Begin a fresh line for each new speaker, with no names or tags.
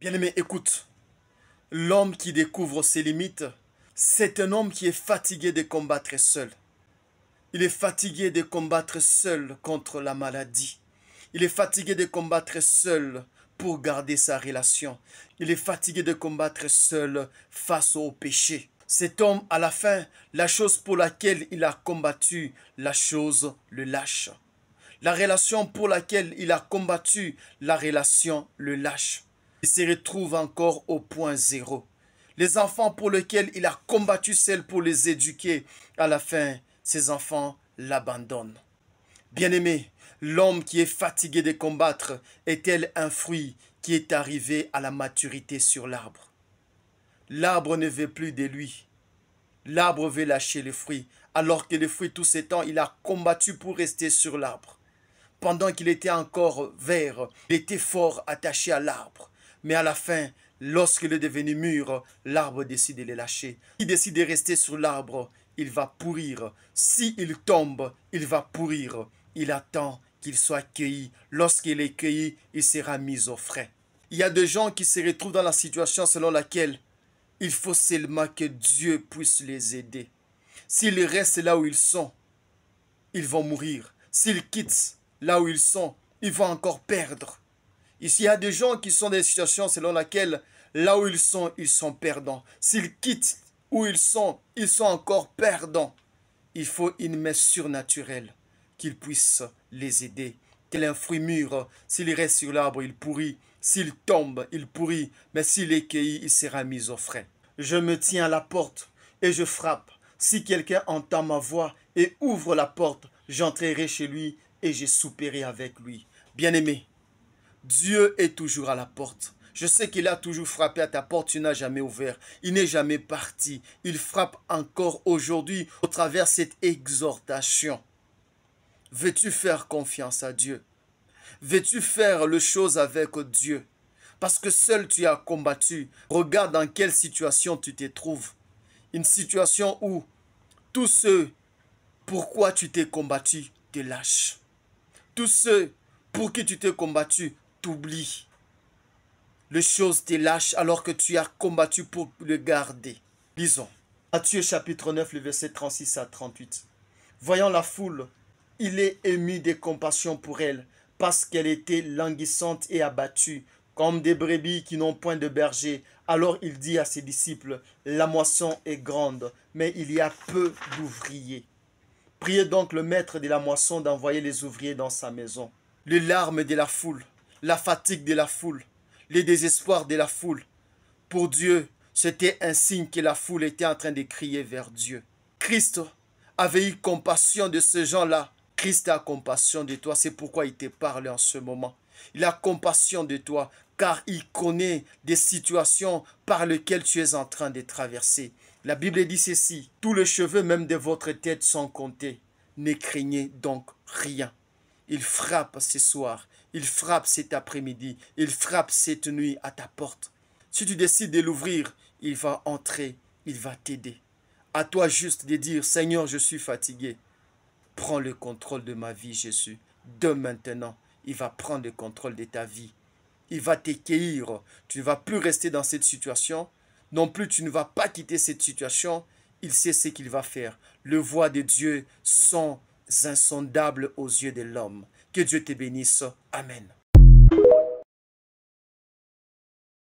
Bien-aimé, écoute, l'homme qui découvre ses limites, c'est un homme qui est fatigué de combattre seul. Il est fatigué de combattre seul contre la maladie. Il est fatigué de combattre seul pour garder sa relation. Il est fatigué de combattre seul face au péché. Cet homme, à la fin, la chose pour laquelle il a combattu, la chose le lâche. La relation pour laquelle il a combattu, la relation le lâche. Il se retrouve encore au point zéro. Les enfants pour lesquels il a combattu celle pour les éduquer, à la fin, ces enfants l'abandonnent. Bien-aimé, l'homme qui est fatigué de combattre est tel un fruit qui est arrivé à la maturité sur l'arbre. L'arbre ne veut plus de lui. L'arbre veut lâcher les fruits, alors que les fruits, tout ce temps, il a combattu pour rester sur l'arbre. Pendant qu'il était encore vert, il était fort attaché à l'arbre. Mais à la fin, lorsqu'il est devenu mûr, l'arbre décide de le lâcher. S'il décide de rester sur l'arbre, il va pourrir. S'il tombe, il va pourrir. Il attend qu'il soit cueilli. Lorsqu'il est cueilli, il sera mis au frais. Il y a des gens qui se retrouvent dans la situation selon laquelle il faut seulement que Dieu puisse les aider. S'ils restent là où ils sont, ils vont mourir. S'ils quittent là où ils sont, ils vont encore perdre. Ici, il y a des gens qui sont dans des situations selon laquelle là où ils sont perdants. S'ils quittent où ils sont encore perdants. Il faut une main surnaturelle qu'il puisse les aider. Tel un fruit mûr, s'il reste sur l'arbre, il pourrit. S'il tombe, il pourrit. Mais s'il est cueilli, il sera mis au frais. Je me tiens à la porte et je frappe. Si quelqu'un entend ma voix et ouvre la porte, j'entrerai chez lui et je souperai avec lui. Bien-aimé, Dieu est toujours à la porte. Je sais qu'il a toujours frappé à ta porte, tu n'as jamais ouvert. Il n'est jamais parti. Il frappe encore aujourd'hui au travers de cette exhortation. Veux-tu faire confiance à Dieu? Veux-tu faire les choses avec Dieu? Parce que seul tu as combattu. Regarde dans quelle situation tu te trouves. Une situation où tous ceux pourquoi tu t'es combattu te lâchent. Tous ceux pour qui tu t'es combattu t'oublient. Les choses te lâchent alors que tu as combattu pour le garder. Lisons. Matthieu chapitre 9, le verset 36 à 38. Voyant la foule, il est ému de compassion pour elle, parce qu'elle était languissante et abattue, comme des brebis qui n'ont point de berger. Alors il dit à ses disciples, la moisson est grande, mais il y a peu d'ouvriers. Priez donc le maître de la moisson d'envoyer les ouvriers dans sa maison. Les larmes de la foule, la fatigue de la foule, les désespoirs de la foule. Pour Dieu, c'était un signe que la foule était en train de crier vers Dieu. Christ avait eu compassion de ces gens-là. Christ a compassion de toi, c'est pourquoi il te parle en ce moment. Il a compassion de toi, car il connaît des situations par lesquelles tu es en train de traverser. La Bible dit ceci, tous les cheveux même de votre tête sont comptés. Ne craignez donc rien. Il frappe ce soir, il frappe cet après-midi, il frappe cette nuit à ta porte. Si tu décides de l'ouvrir, il va entrer, il va t'aider. À toi juste de dire, Seigneur, je suis fatigué. Prends le contrôle de ma vie, Jésus. De maintenant, il va prendre le contrôle de ta vie. Il va t'accueillir. Tu ne vas plus rester dans cette situation. Non plus, tu ne vas pas quitter cette situation. Il sait ce qu'il va faire. Les voies de Dieu sont insondables aux yeux de l'homme. Que Dieu te bénisse. Amen.